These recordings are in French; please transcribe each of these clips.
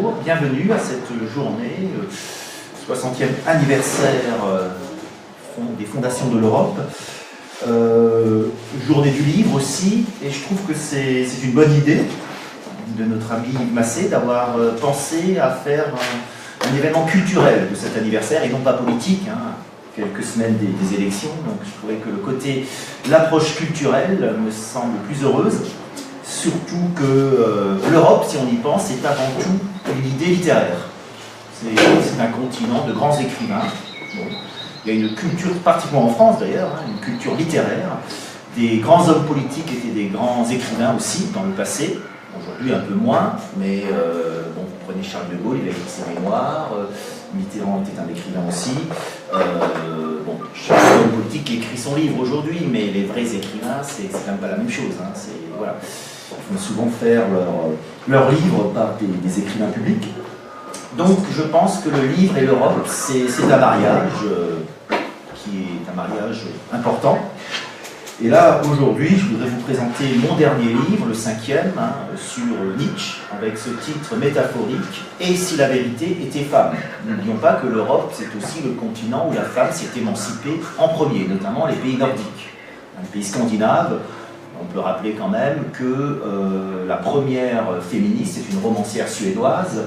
bonjour, bienvenue à cette journée, 60e anniversaire des fondations de l'Europe, journée du livre aussi, et je trouve que c'est une bonne idée de notre ami Yves Massé d'avoir pensé à faire un événement culturel de cet anniversaire et non pas politique, hein, quelques semaines des élections, donc je trouvais que le côté, l'approche culturelle me semble plus heureuse. Surtout que l'Europe, si on y pense, est avant tout une idée littéraire. C'est un continent de grands écrivains. Bon. Il y a une culture, particulièrement en France d'ailleurs, hein, une culture littéraire. Des grands hommes politiques étaient des grands écrivains aussi dans le passé. Aujourd'hui un peu moins, mais bon, vous prenez Charles de Gaulle, il a écrit ses mémoires. Mitterrand était un écrivain aussi. Bon, chaque homme politique écrit son livre aujourd'hui, mais les vrais écrivains, c'est quand même pas la même chose. Hein, voilà. Ils font souvent faire leurs livres par des écrivains publics. Donc je pense que le livre et l'Europe, c'est un mariage qui est un mariage important. Et là, aujourd'hui, je voudrais vous présenter mon dernier livre, le 5e, hein, sur Nietzsche, avec ce titre métaphorique « Et si la vérité était femme ». N'oublions pas que l'Europe, c'est aussi le continent où la femme s'est émancipée en premier, notamment les pays nordiques. Les pays scandinaves, on peut rappeler quand même que la première féministe est une romancière suédoise,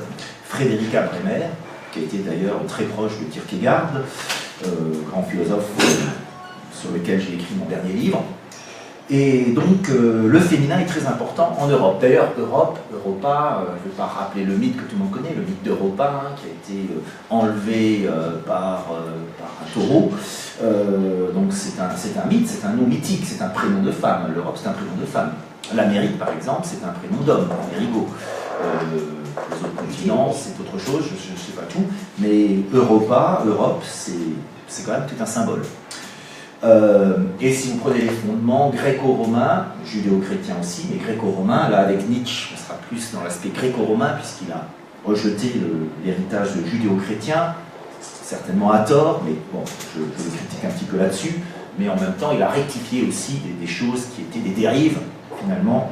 Fredrika Bremer, qui a été d'ailleurs très proche de Kierkegaard, grand philosophe sur lequel j'ai écrit mon dernier livre. Et donc le féminin est très important en Europe. D'ailleurs, Europa, je ne vais pas rappeler le mythe que tout le monde connaît, le mythe d'Europa, hein, qui a été enlevé par un taureau. Donc c'est un mythe, c'est un nom mythique, c'est un prénom de femme. L'Europe, c'est un prénom de femme. L'Amérique, par exemple, c'est un prénom d'homme, Amerigo. Les autres continents, c'est autre chose, je ne sais pas tout. Mais Europa, Europe, c'est quand même tout un symbole. Et si vous prenez les fondements gréco-romains, judéo-chrétiens aussi, mais gréco-romains, là avec Nietzsche, on sera plus dans l'aspect gréco-romain, puisqu'il a rejeté l'héritage judéo-chrétien, certainement à tort, mais bon, je le critique un petit peu là-dessus, mais en même temps, il a rectifié aussi des choses qui étaient des dérives, finalement,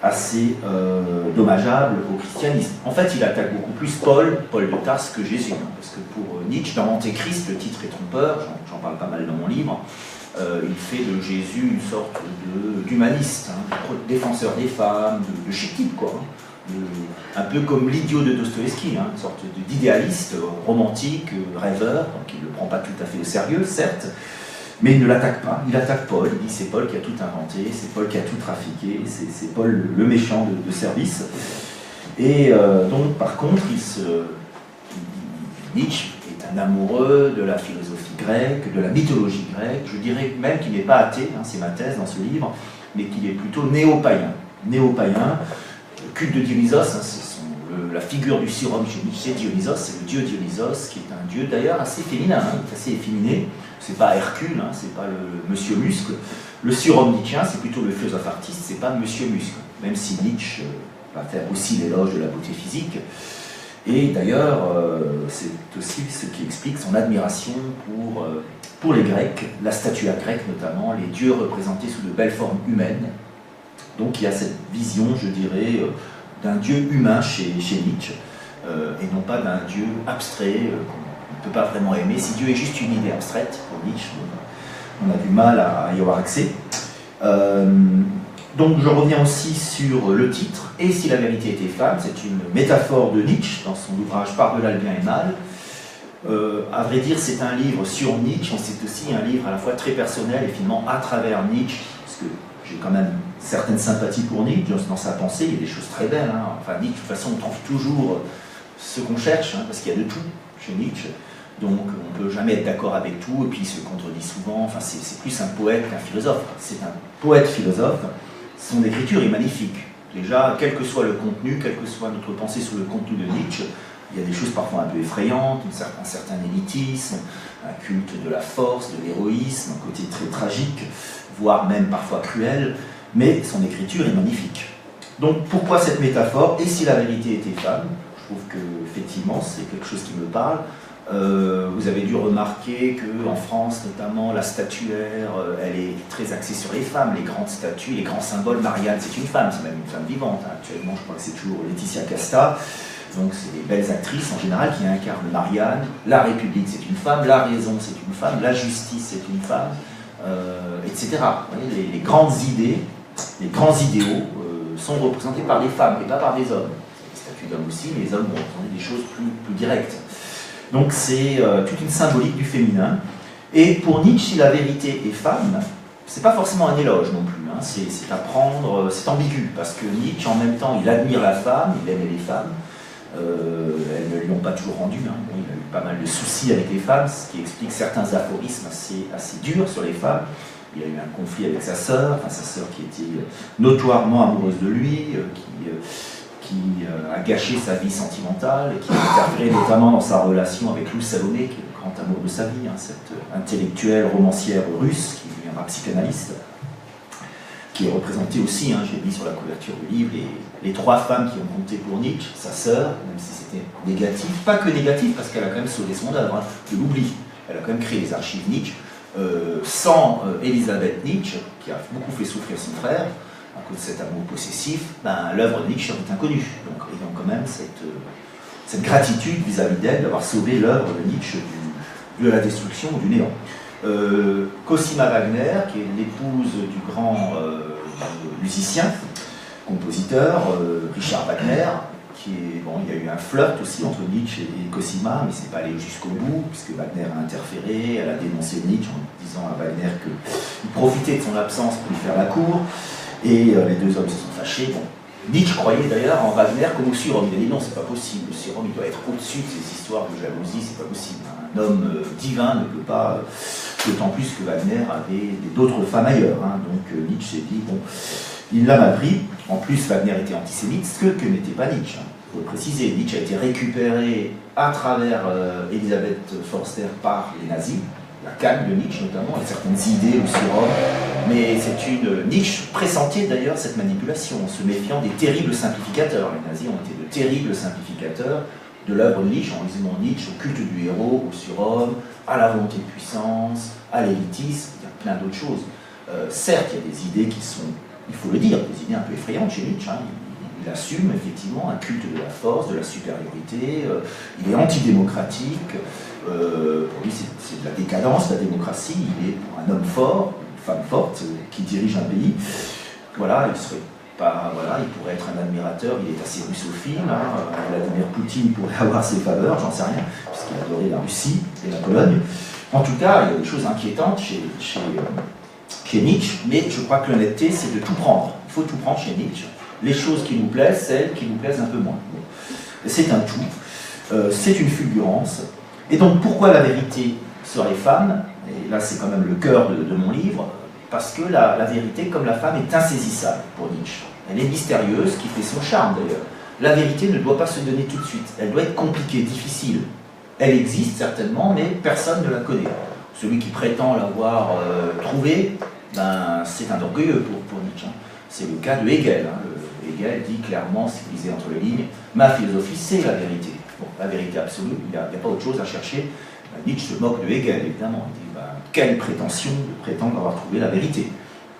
assez dommageables au christianisme. En fait, il attaque beaucoup plus Paul de Tarse que Jésus, hein, parce que pour Nietzsche, dans Antéchrist, le titre est trompeur, j'en parle pas mal dans mon livre, il fait de Jésus une sorte d'humaniste, hein, de défenseur des femmes, de chic type, quoi. Un peu comme l'idiot de Dostoïevski, hein, une sorte d'idéaliste romantique, rêveur, donc il ne le prend pas tout à fait au sérieux, certes, mais il ne l'attaque pas, il attaque Paul, il dit c'est Paul qui a tout inventé, c'est Paul qui a tout trafiqué, c'est Paul le méchant de service. Et donc par contre, Nietzsche est un amoureux de la philosophie grecque, de la mythologie grecque, je dirais même qu'il n'est pas athée, hein, c'est ma thèse dans ce livre, mais qu'il est plutôt néo-païen. Néo-païen, le culte de Dionysos, hein, la figure du surhomme chez Nietzsche, c'est Dionysos, c'est le dieu Dionysos, qui est un dieu d'ailleurs assez féminin, hein, assez efféminé. C'est pas Hercule, hein, c'est pas le monsieur muscle. Le surhomme nietzschéen, c'est plutôt le philosophe artiste, c'est pas monsieur muscle. Même si Nietzsche va faire aussi l'éloge de la beauté physique. Et d'ailleurs, c'est aussi ce qui explique son admiration pour les Grecs, la statuaire grecque notamment, les dieux représentés sous de belles formes humaines. Donc il y a cette vision, je dirais, d'un dieu humain chez Nietzsche, et non pas d'un dieu abstrait qu'on ne peut pas vraiment aimer. Si Dieu est juste une idée abstraite, pour Nietzsche, on a du mal à y avoir accès. Donc je reviens aussi sur le titre, « Et si la vérité était femme », c'est une métaphore de Nietzsche dans son ouvrage « Par-delà le bien et le mal ». À vrai dire, c'est un livre sur Nietzsche, c'est aussi un livre à la fois très personnel et finalement à travers Nietzsche, parce que j'ai quand même certaines sympathies pour Nietzsche dans sa pensée, il y a des choses très belles. Hein. Enfin, Nietzsche, de toute façon, on trouve toujours ce qu'on cherche, hein, parce qu'il y a de tout chez Nietzsche. Donc, on ne peut jamais être d'accord avec tout, et puis il se contredit souvent. Enfin, c'est plus un poète qu'un philosophe. C'est un poète-philosophe. Son écriture est magnifique. Déjà, quel que soit le contenu, quelle que soit notre pensée sur le contenu de Nietzsche, il y a des choses parfois un peu effrayantes, un certain élitisme, un culte de la force, de l'héroïsme, un côté très tragique, voire même parfois cruel, mais son écriture est magnifique. Donc pourquoi cette métaphore? Et si la vérité était femme? Je trouve qu'effectivement c'est quelque chose qui me parle. Vous avez dû remarquer qu'en France, notamment, la statuaire, elle est très axée sur les femmes. Les grandes statues, les grands symboles. Marianne, c'est une femme, c'est même une femme vivante. Actuellement, je crois que c'est toujours Laetitia Casta. Donc, c'est des belles actrices, en général, qui incarnent Marianne. La République, c'est une femme. La raison, c'est une femme. La justice, c'est une femme, etc. Vous voyez, les grandes idées, les grands idéaux sont représentés par des femmes et pas par des hommes. Les statues d'hommes aussi, les hommes vont représenter des choses plus directes. Donc c'est toute une symbolique du féminin. Et pour Nietzsche, si la vérité est femme, c'est pas forcément un éloge non plus. Hein. C'est à prendre, c'est ambigu, parce que Nietzsche, en même temps, il admire la femme, il aimait les femmes. Elles ne lui ont pas toujours rendu. Hein. Bon, il a eu pas mal de soucis avec les femmes, ce qui explique certains aphorismes assez durs sur les femmes. Il a eu un conflit avec sa sœur qui était notoirement amoureuse de lui, qui a gâché sa vie sentimentale et qui a interféré notamment dans sa relation avec Lou Salomé, qui est le grand amour de sa vie, hein, cette intellectuelle romancière russe qui deviendra psychanalyste, qui est représentée aussi, hein, j'ai mis sur la couverture du livre, les trois femmes qui ont compté pour Nietzsche, sa sœur, même si c'était négatif, pas que négatif, parce qu'elle a quand même sauvé son œuvre, hein, de l'oubli. Elle a quand même créé les archives Nietzsche. Sans Elisabeth Nietzsche, qui a beaucoup fait souffrir son frère, à cause de cet amour possessif, ben, l'œuvre de Nietzsche est inconnue. Donc, ils ont quand même cette gratitude vis-à-vis d'elle d'avoir sauvé l'œuvre de Nietzsche de la destruction ou du néant. Cosima Wagner, qui est l'épouse du grand musicien, compositeur, Richard Wagner, il y a eu un flirt aussi entre Nietzsche et Cosima, mais c'est pas allé jusqu'au bout, puisque Wagner a interféré, elle a dénoncé Nietzsche en disant à Wagner qu'il profitait de son absence pour lui faire la cour, et les deux hommes se sont fâchés. Bon. Nietzsche croyait d'ailleurs en Wagner comme au surhomme. Il a dit non, c'est pas possible, le surhomme il doit être au-dessus de ces histoires de jalousie, c'est pas possible. Un homme divin ne peut pas, d'autant plus que Wagner avait d'autres femmes ailleurs. Hein. Donc Nietzsche s'est dit, bon, il l'a mal pris. En plus, Wagner était antisémite, ce que n'était pas Nietzsche. Hein. Il faut le préciser, Nietzsche a été récupéré à travers Elisabeth Forster par les nazis, la canne de Nietzsche notamment, et certaines idées, le surhomme. Mais c'est Nietzsche pressentait d'ailleurs cette manipulation, en se méfiant des terribles simplificateurs. Les nazis ont été de terribles simplificateurs de l'œuvre de Nietzsche, en résumant Nietzsche au culte du héros, au surhomme, à la volonté de puissance, à l'élitisme, il y a plein d'autres choses. Certes, il y a des idées qui sont, il faut le dire, des idées un peu effrayantes chez Nietzsche. Hein. Il assume effectivement un culte de la force, de la supériorité, il est antidémocratique, pour lui c'est de la décadence, la démocratie, il est pour un homme fort, une femme forte qui dirige un pays. Voilà, il pourrait être un admirateur, il est assez russophile, hein. Vladimir Poutine pourrait avoir ses faveurs, j'en sais rien, puisqu'il adorait la Russie et la Pologne. En tout cas, il y a des choses inquiétantes chez Nietzsche, mais je crois que l'honnêteté, c'est de tout prendre. Il faut tout prendre chez Nietzsche. Les choses qui nous plaisent, celles qui nous plaisent un peu moins. C'est un tout, c'est une fulgurance. Et donc, pourquoi la vérité sur les femmes? Et là, c'est quand même le cœur de mon livre, parce que la vérité, comme la femme, est insaisissable pour Nietzsche. Elle est mystérieuse, ce qui fait son charme d'ailleurs. La vérité ne doit pas se donner tout de suite, elle doit être compliquée, difficile. Elle existe certainement, mais personne ne la connaît. Celui qui prétend l'avoir trouvée, ben, c'est un orgueilleux pour Nietzsche. Hein. C'est le cas de Hegel. Hein. Hegel dit clairement, si vous lisez entre les lignes, ma philosophie, c'est la vérité. Bon, la vérité absolue, il n'y a pas autre chose à chercher. Nietzsche se moque de Hegel, évidemment. Il dit, ben, quelle prétention de prétendre avoir trouvé la vérité.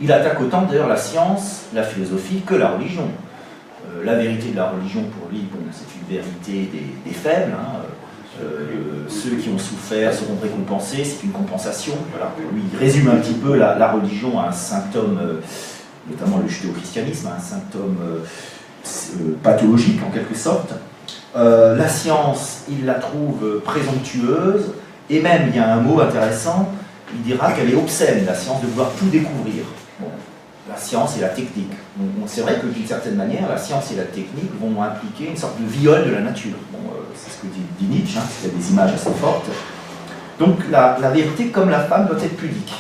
Il attaque autant d'ailleurs la science, la philosophie, que la religion. La vérité de la religion, pour lui, bon, c'est une vérité des faibles. Hein. Ceux qui ont souffert seront récompensés, c'est une compensation. Voilà. Pour lui, il résume un petit peu la religion à un symptôme, notamment le judéo-christianisme, un symptôme pathologique en quelque sorte. La science, il la trouve présomptueuse, et même, il y a un mot intéressant, il dira qu'elle est obscène, la science, de vouloir tout découvrir. Bon, la science et la technique. C'est vrai que d'une certaine manière, la science et la technique vont impliquer une sorte de viol de la nature. Bon, c'est ce que dit Nietzsche, hein, il y a des images assez fortes. Donc la vérité, comme la femme, doit être pudique.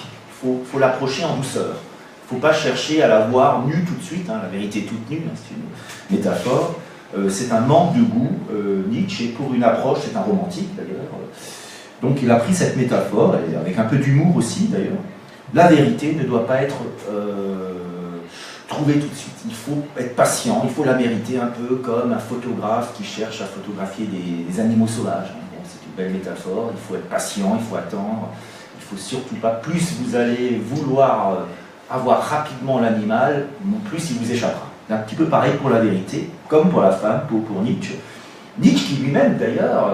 Il faut l'approcher en douceur. Il ne faut pas chercher à la voir nue tout de suite, hein, la vérité toute nue, hein, c'est une métaphore. C'est un manque de goût, Nietzsche, et pour une approche, c'est un romantique d'ailleurs. Donc il a pris cette métaphore, et avec un peu d'humour aussi d'ailleurs. La vérité ne doit pas être trouvée tout de suite. Il faut être patient, il faut la mériter un peu comme un photographe qui cherche à photographier des animaux sauvages. Bon, c'est une belle métaphore, il faut être patient, il faut attendre, il faut surtout pas, plus vous allez vouloir avoir rapidement l'animal, plus il vous échappera. C'est un petit peu pareil pour la vérité, comme pour la femme, pour Nietzsche. Nietzsche qui lui-même d'ailleurs,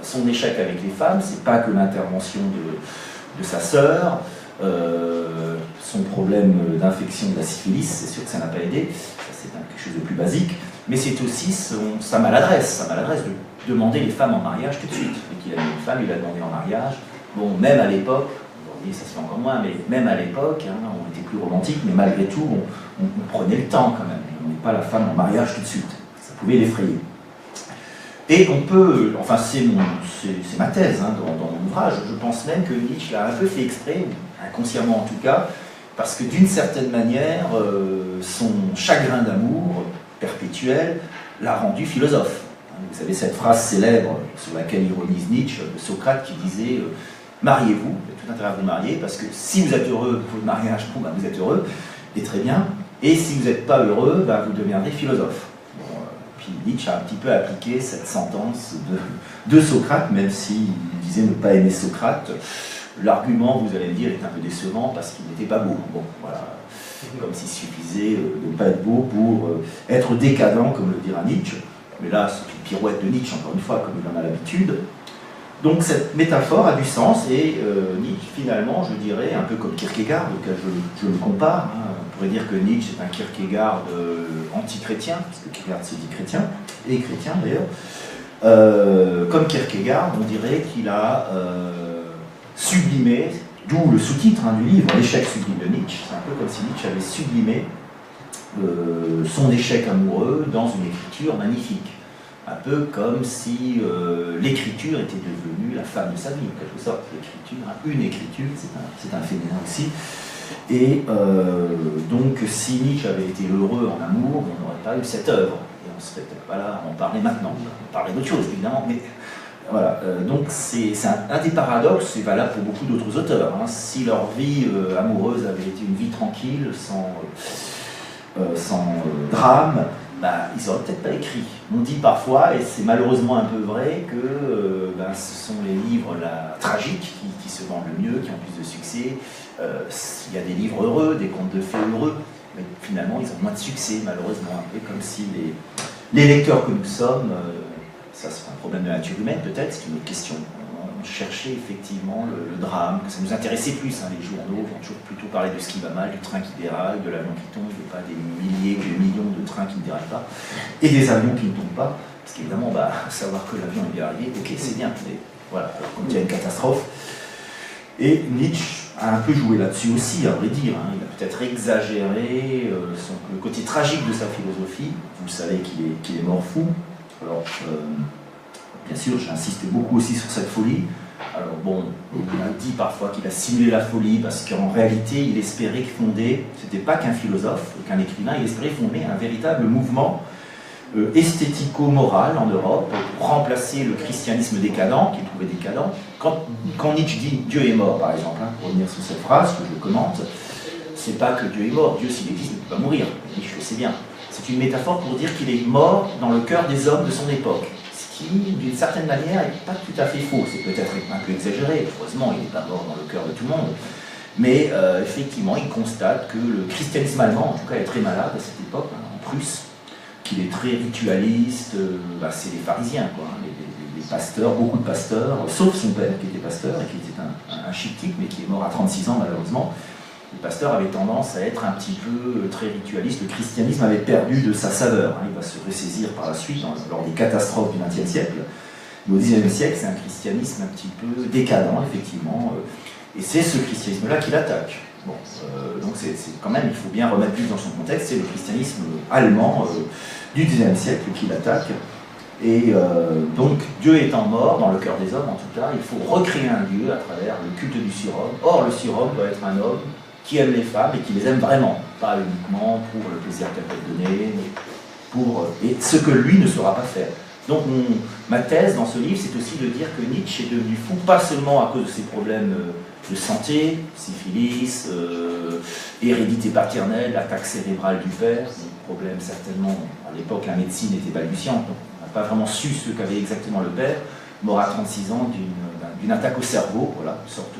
son échec avec les femmes, c'est pas que l'intervention de sa sœur, son problème d'infection de la syphilis, c'est sûr que ça n'a pas aidé, c'est quelque chose de plus basique, mais c'est aussi sa maladresse de demander les femmes en mariage tout de suite. Et qu'il a eu une femme, il l'a demandé en mariage. Bon, même à l'époque, aujourd'hui ça se fait encore moins, mais même à l'époque, hein, on était plus romantique, mais malgré tout, on prenait le temps quand même. On n'est pas la femme en mariage tout de suite. Ça pouvait l'effrayer. Et on peut, enfin c'est ma thèse hein, dans mon ouvrage, je pense même que Nietzsche l'a un peu fait exprès, inconsciemment en tout cas, parce que d'une certaine manière, son chagrin d'amour perpétuel l'a rendu philosophe. Vous savez cette phrase célèbre sur laquelle ironise Nietzsche, de Socrate qui disait mariez-vous, vous avez tout intérêt à vous marier, parce que si vous êtes heureux pour le mariage, bon, ben, vous êtes heureux, et très bien, et si vous n'êtes pas heureux, ben, vous deviendrez philosophe. Puis Nietzsche a un petit peu appliqué cette sentence de Socrate, même s'il disait ne pas aimer Socrate. L'argument, vous allez me dire, est un peu décevant parce qu'il n'était pas beau. Bon, voilà, comme s'il suffisait de ne pas être beau pour être décadent, comme le dira Nietzsche. Mais là, c'est une pirouette de Nietzsche, encore une fois, comme il en a l'habitude. Donc cette métaphore a du sens, et Nietzsche, finalement, je dirais, un peu comme Kierkegaard, auquel je le compare, hein, on pourrait dire que Nietzsche est un Kierkegaard anti-chrétien, parce que Kierkegaard se dit chrétien, et chrétien d'ailleurs. Comme Kierkegaard, on dirait qu'il a sublimé, d'où le sous-titre hein, du livre, l'échec sublime de Nietzsche. C'est un peu comme si Nietzsche avait sublimé son échec amoureux dans une écriture magnifique. Un peu comme si l'écriture était devenue la femme de sa vie, en quelque sorte. L'écriture, hein, une écriture, c'est un féminin aussi. Et donc, si Nietzsche avait été heureux en amour, on n'aurait pas eu cette œuvre. Et on ne serait peut-être pas là à en parler maintenant. On parlerait d'autre chose, évidemment, mais voilà. Donc, c'est un des paradoxes, c'est valable pour beaucoup d'autres auteurs. Hein. Si leur vie amoureuse avait été une vie tranquille, sans drame, bah, ils n'auraient peut-être pas écrit. On dit parfois, et c'est malheureusement un peu vrai, que ce sont les livres tragiques qui se vendent le mieux, qui ont plus de succès. Il y a des livres heureux, des contes de fées heureux, mais finalement ils ont moins de succès, malheureusement. Un peu comme si les lecteurs que nous sommes, ça c'est un problème de la nature humaine peut-être, c'est une autre question. On cherchait effectivement le drame, que ça nous intéressait plus. Hein, les journaux vont toujours plutôt parler de ce qui va mal, du train qui déraille, de l'avion qui tombe, et pas des milliers ou des millions de trains qui ne déraillent pas, et des avions qui ne tombent pas. Parce qu'évidemment, savoir que l'avion est bien arrivé, ok, c'est bien, mais voilà, alors quand il y a une catastrophe. Et Nietzsche a un peu joué là-dessus aussi, à vrai dire. Hein. Il a peut-être exagéré le côté tragique de sa philosophie. Vous savez qu'il est mort fou. Alors, bien sûr, j'insiste beaucoup aussi sur cette folie. Alors bon, on a dit parfois qu'il a simulé la folie parce qu'en réalité, il espérait fonder, c'était pas qu'un philosophe, qu'un écrivain, il espérait fonder un véritable mouvement esthético-moral en Europe pour remplacer le christianisme décadent, qu'il trouvait décadent. Quand Nietzsche dit « Dieu est mort », par exemple, hein, pour revenir sur cette phrase que je commente, c'est pas que Dieu est mort, Dieu s'il existe ne peut pas mourir, Nietzsche le sait bien. C'est une métaphore pour dire qu'il est mort dans le cœur des hommes de son époque. Qui, d'une certaine manière, n'est pas tout à fait faux. C'est peut-être un peu exagéré. Heureusement, il n'est pas mort dans le cœur de tout le monde. Mais effectivement, il constate que le christianisme allemand, en tout cas, est très malade à cette époque, hein, en Prusse, qu'il est très ritualiste. C'est les pharisiens, quoi, hein, les pasteurs, beaucoup de pasteurs, sauf son père qui était pasteur et qui était un chic type, mais qui est mort à 36 ans, malheureusement. Les pasteurs avaient tendance à être un petit peu très ritualistes. Le christianisme avait perdu de sa saveur. Hein. Il va se ressaisir par la suite, lors des catastrophes du XXe siècle. Mais au XIXe siècle, c'est un christianisme un petit peu décadent, effectivement. Et c'est ce christianisme-là qui l'attaque. Bon, donc c'est quand même, il faut bien remettre plus dans son contexte, c'est le christianisme allemand du XIXe siècle qui l'attaque. Et donc, Dieu étant mort, dans le cœur des hommes en tout cas, il faut recréer un Dieu à travers le culte du surhomme. Or, le surhomme doit être un homme qui aime les femmes et qui les aime vraiment, pas uniquement pour le plaisir qu'elles peuvent donner, mais et ce que lui ne saura pas faire. Donc ma thèse dans ce livre, c'est aussi de dire que Nietzsche est devenu fou, pas seulement à cause de ses problèmes de santé, syphilis, hérédité paternelle, attaque cérébrale du père, problème certainement, à l'époque la médecine était balbutiante, donc on n'a pas vraiment su ce qu'avait exactement le père, mort à 36 ans d'une attaque au cerveau, voilà, une sorte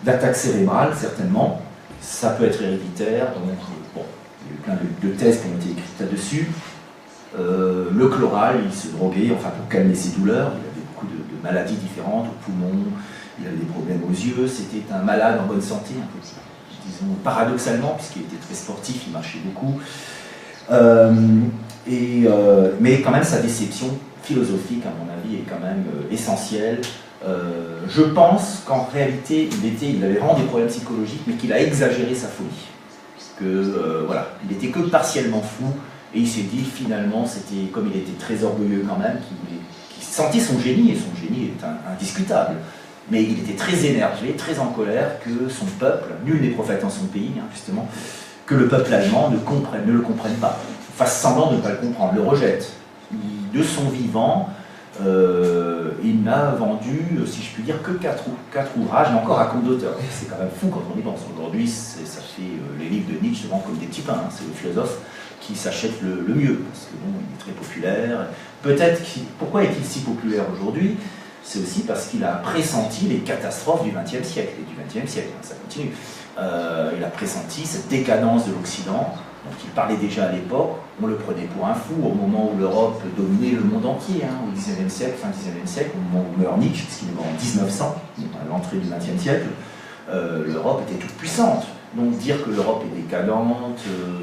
d'attaque cérébrale, certainement. Ça peut être héréditaire, donc bon, il y a eu plein de thèses qui ont été écrites là-dessus. Le chloral, il se droguait, enfin pour calmer ses douleurs, il avait beaucoup de maladies différentes, aux poumons, il avait des problèmes aux yeux, c'était un malade en bonne santé, un peu, disons paradoxalement, puisqu'il était très sportif, il marchait beaucoup. Mais quand même, sa déception philosophique, à mon avis, est quand même essentielle. Je pense qu'en réalité, il avait vraiment des problèmes psychologiques, mais qu'il a exagéré sa folie. Voilà, il était que partiellement fou, et il s'est dit finalement, c'était comme il était très orgueilleux quand même, qu'il sentait son génie, et son génie est indiscutable. Mais il était très énervé, très en colère que son peuple, nul n'est prophète en son pays, hein, justement, que le peuple allemand ne le comprenne pas, fasse semblant de ne pas le comprendre, le rejette. De son vivant, il n'a vendu, si je puis dire, que 4 ouvrages, mais encore à compte d'auteur. C'est quand même fou quand on y pense. Aujourd'hui, ça fait les livres de Nietzsche se vendent comme des petits pains. Hein. C'est le philosophe qui s'achète le mieux, parce que bon, il est très populaire. Peut-être pourquoi est-il si populaire aujourd'hui? C'est aussi parce qu'il a pressenti les catastrophes du XXe siècle, et du XXe siècle, ça continue. Il a pressenti cette décadence de l'Occident, dont il parlait déjà à l'époque. On le prenait pour un fou au moment où l'Europe dominait le monde entier, hein, au XIXe siècle, fin XIXe siècle, au moment où meurt Nietzsche, puisqu'il est mort en 1900, à l'entrée du XXe siècle, l'Europe était toute puissante. Donc dire que l'Europe est décadente,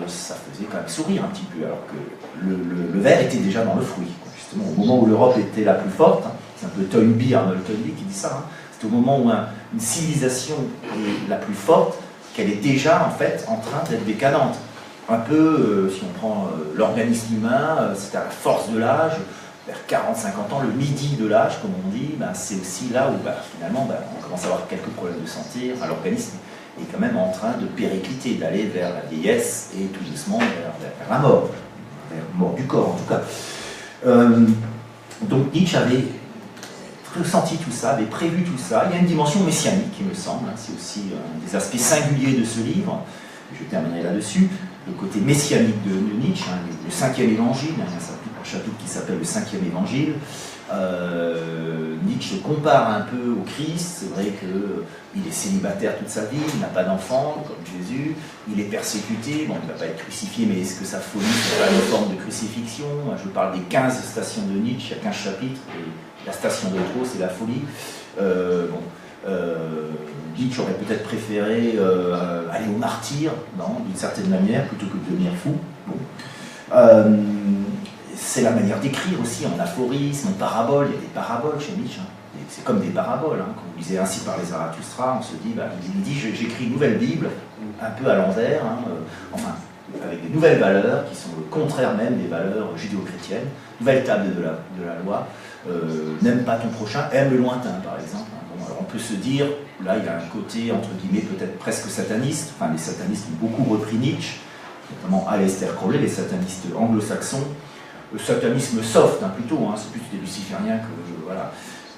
ça faisait quand même sourire un petit peu, alors que le verre était déjà dans le fruit. Justement, au moment où l'Europe était la plus forte, hein, c'est un peu Toynbee, Arnold Toynbee qui dit ça, hein, c'est au moment où une civilisation est la plus forte qu'elle est déjà en fait en train d'être décadente. Un peu, si on prend l'organisme humain, c'est à la force de l'âge, vers 40-50 ans, le midi de l'âge, comme on dit, ben, c'est aussi là où finalement on commence à avoir quelques problèmes de santé, enfin, l'organisme est quand même en train de péricliter, d'aller vers la vieillesse et tout doucement vers la mort, vers la mort du corps en tout cas. Donc Nietzsche avait ressenti tout ça, avait prévu tout ça. Il y a une dimension messianique, il me semble, hein, c'est aussi un des aspects singuliers de ce livre, je terminerai là-dessus, le côté messianique de Nietzsche, hein, le 5e évangile, il y a un chapitre qui s'appelle le 5e évangile. Nietzsche compare un peu au Christ, c'est vrai qu'il est célibataire toute sa vie, il n'a pas d'enfant, comme Jésus, il est persécuté, bon il ne va pas être crucifié, mais est-ce que sa folie c'est pas une forme de crucifixion? Je parle des 15 stations de Nietzsche, il y a 15 chapitres, et la station de trop c'est la folie. Nietzsche aurait peut-être préféré aller au martyre, d'une certaine manière, plutôt que de devenir fou. Bon. C'est la manière d'écrire aussi, en aphorisme, en parabole. Il y a des paraboles chez Nietzsche. Hein. C'est comme des paraboles. Hein. Quand vous lisez Ainsi parlait Zarathustra, on se dit, il dit j'écris une nouvelle Bible, un peu à l'envers, hein, enfin, avec des nouvelles valeurs qui sont le contraire même des valeurs judéo-chrétiennes. Nouvelle table de la loi. N'aime pas ton prochain, aime le lointain, par exemple. Bon, alors on peut se dire, là, il y a un côté, entre guillemets, peut-être presque sataniste. Enfin, les satanistes ont beaucoup repris Nietzsche, notamment Aleister Crowley, les satanistes anglo-saxons. Le satanisme soft, hein, plutôt, hein, c'est plus des lucifériens que, voilà.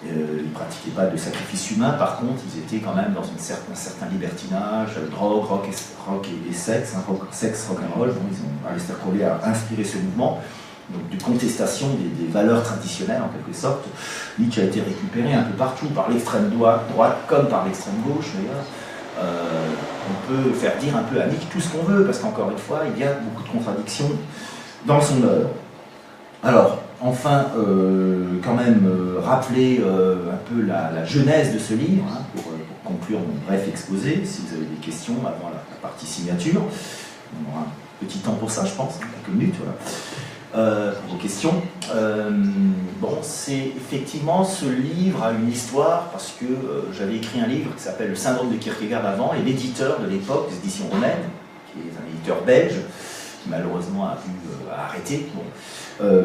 Ils ne pratiquaient pas de sacrifice humain, par contre, ils étaient quand même dans un certain libertinage, drogue, rock et sexe, hein, sexe, rock'n'roll. Bon, Aleister Crowley a inspiré ce mouvement, donc de contestation des valeurs traditionnelles, en quelque sorte. Nietzsche a été récupéré un peu partout, par l'extrême droite comme par l'extrême gauche, d'ailleurs. On peut faire dire un peu à Nietzsche tout ce qu'on veut, parce qu'encore une fois, il y a beaucoup de contradictions dans son œuvre. Alors, enfin, quand même, rappeler un peu la genèse de ce livre, hein, pour conclure mon bref exposé, si vous avez des questions avant la partie signature. On aura un petit temps pour ça, je pense, quelques minutes, voilà, pour vos questions. Bon, c'est effectivement, ce livre a une histoire, parce que j'avais écrit un livre qui s'appelle Le syndrome de Kierkegaard avant, et l'éditeur de l'époque, des éditions romaines, qui est un éditeur belge, qui malheureusement a dû arrêter, bon,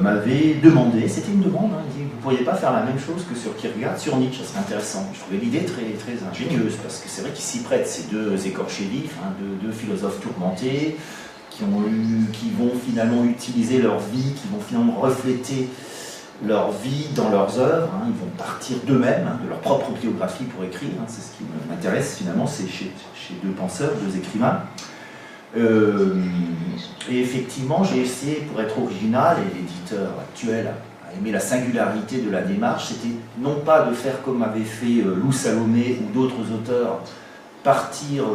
m'avait demandé, c'était une demande, hein, il dit, vous ne pourriez pas faire la même chose que sur Kierkegaard, sur Nietzsche, ça serait intéressant. Je trouvais l'idée très, très ingénieuse, parce que c'est vrai qu'ils s'y prêtent, ces deux écorchés vifs, hein, deux philosophes tourmentés, qui vont finalement utiliser leur vie, qui vont finalement refléter leur vie dans leurs œuvres, hein, ils vont partir d'eux-mêmes, hein, de leur propre biographie pour écrire, hein, c'est ce qui m'intéresse finalement, c'est chez deux penseurs, deux écrivains. Et effectivement, j'ai essayé, pour être original, et l'éditeur actuel a aimé la singularité de la démarche, c'était non pas de faire comme avait fait Lou Salomé ou d'autres auteurs, partir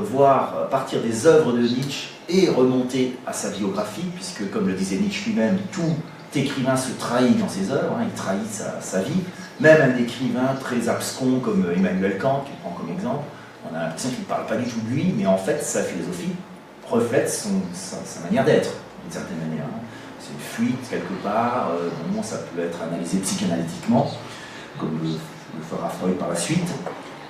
des œuvres de Nietzsche et remonter à sa biographie, puisque comme le disait Nietzsche lui-même, tout écrivain se trahit dans ses œuvres, il trahit sa vie. Même un écrivain très abscon comme Emmanuel Kant, qui prend comme exemple, on a l'impression qu'il ne parle pas du tout de lui, mais en fait sa philosophie reflète sa manière d'être, d'une certaine manière. C'est fluide quelque part, bon, ça peut être analysé psychanalytiquement, comme le fera Freud par la suite.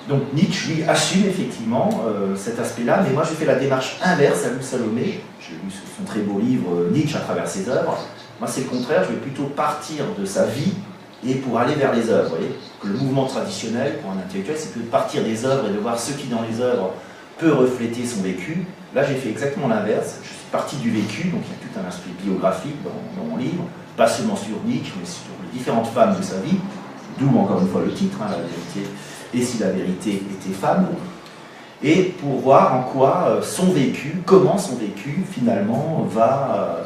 Donc Nietzsche, lui, assume effectivement cet aspect-là, mais moi j'ai fait la démarche inverse à Lou Salomé. J'ai lu son très beau livre Nietzsche à travers ses œuvres. Moi c'est le contraire, je vais plutôt partir de sa vie et pour aller vers les œuvres. Vous voyez, que le mouvement traditionnel pour un intellectuel, c'est de partir des œuvres et de voir ce qui dans les œuvres peut refléter son vécu. Là j'ai fait exactement l'inverse, je suis parti du vécu, donc il y a tout un aspect biographique dans mon livre, pas seulement sur Nietzsche, mais sur les différentes femmes de sa vie, d'où encore une fois le titre, La vérité, et si la vérité était femme, et pour voir en quoi son vécu, comment son vécu finalement va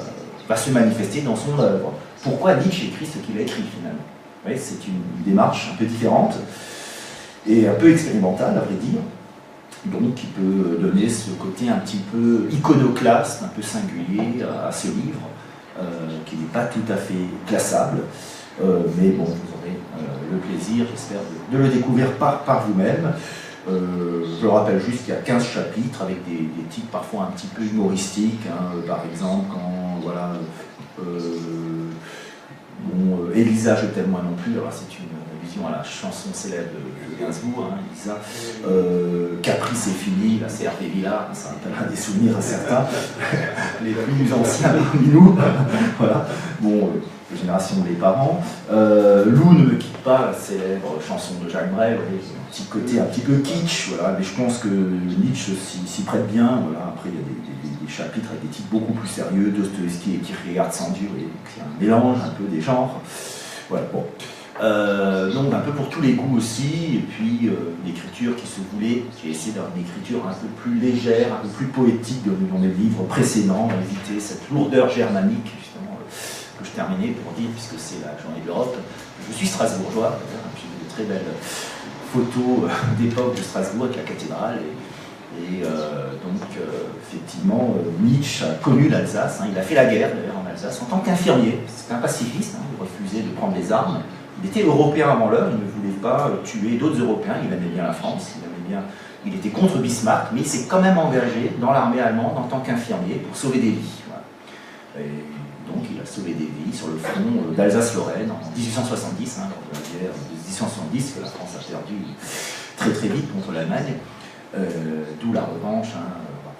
se manifester dans son œuvre. Pourquoi Nietzsche écrit ce qu'il a écrit finalement. Vous voyez, c'est une démarche un peu différente et un peu expérimentale à vrai dire, donc qui peut donner ce côté un petit peu iconoclaste, un peu singulier à ce livre, qui n'est pas tout à fait classable, mais bon, vous aurez le plaisir, j'espère, de le découvrir par vous-même. Je le rappelle juste qu'il y a 15 chapitres avec des titres parfois un petit peu humoristiques, par exemple quand, voilà, Elisa, je t'aime moi non plus, alors c'est une allusion à la chanson célèbre de Gainsbourg, Elisa. Capri c'est fini, là c'est Hervé Villard, ça rappellera des souvenirs à certains, les plus anciens parmi nous, voilà. Bon, génération des parents. Lou ne me quitte pas, la célèbre chanson de Jacques Brel, un petit côté un petit peu kitsch, voilà, mais je pense que Nietzsche s'y prête bien. Voilà. Après, il y a des chapitres avec des titres beaucoup plus sérieux, Dostoïevski et Kierkegaard sans dur, et c'est un mélange un peu des genres. Voilà, bon. Donc un peu pour tous les goûts aussi, et puis l'écriture qui se voulait, j'ai essayé d'avoir une écriture un peu plus légère, un peu plus poétique dans mes livres précédents, éviter cette lourdeur germanique, justement, que je terminais pour dire, puisque c'est la journée de l'Europe, je suis strasbourgeois, j'ai vu de très belles photos d'époque de Strasbourg avec la cathédrale, et donc effectivement Nietzsche a connu l'Alsace, il a fait la guerre d'ailleurs en Alsace en tant qu'infirmier, c'était un pacifiste, il refusait de prendre les armes, il était européen avant l'heure, il ne voulait pas tuer d'autres Européens, il aimait bien la France, il était contre Bismarck, mais il s'est quand même engagé dans l'armée allemande en tant qu'infirmier pour sauver des vies. Voilà. Et donc il a sauvé des vies sur le front d'Alsace-Lorraine en 1870, lors de la guerre de 1870 que la France a perdu très très vite contre l'Allemagne, d'où la revanche,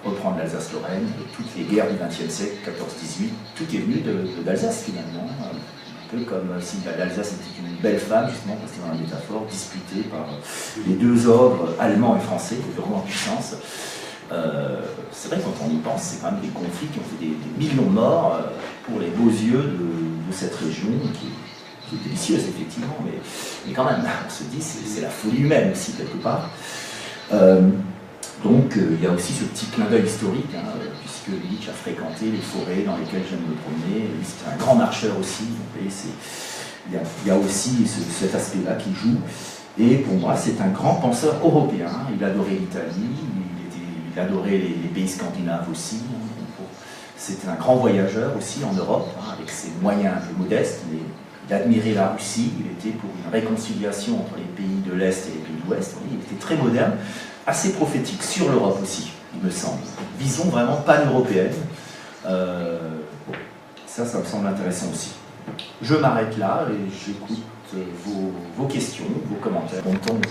reprendre l'Alsace-Lorraine, toutes les guerres du XXe siècle, 14-18, tout est venu d'Alsace finalement, un peu comme si l'Alsace était une belle femme, justement, parce que c'est dans la métaphore, disputée par les deux ordres allemands et français, les deux grands en puissance. C'est vrai, quand on y pense, c'est quand même des conflits qui ont fait des millions de morts pour les beaux yeux de cette région, qui est délicieuse effectivement, mais quand même, on se dit, c'est la folie humaine aussi, quelque part. Donc il y a aussi ce petit clin d'œil historique, puisque Nietzsche a fréquenté les forêts dans lesquelles j'aime me promener, c'était un grand marcheur aussi, donc, il y a aussi cet aspect-là qui joue, et pour moi c'est un grand penseur européen, il adorait l'Italie, il adorait les pays scandinaves aussi, c'était un grand voyageur aussi en Europe, avec ses moyens un peu modestes, mais il admirait la Russie, il était pour une réconciliation entre les pays de l'Est et les pays de l'Ouest, il était très moderne, assez prophétique sur l'Europe aussi, il me semble. Vision vraiment pan-européenne. Ça me semble intéressant aussi. Je m'arrête là et j'écoute vos questions, vos commentaires. Bon temps.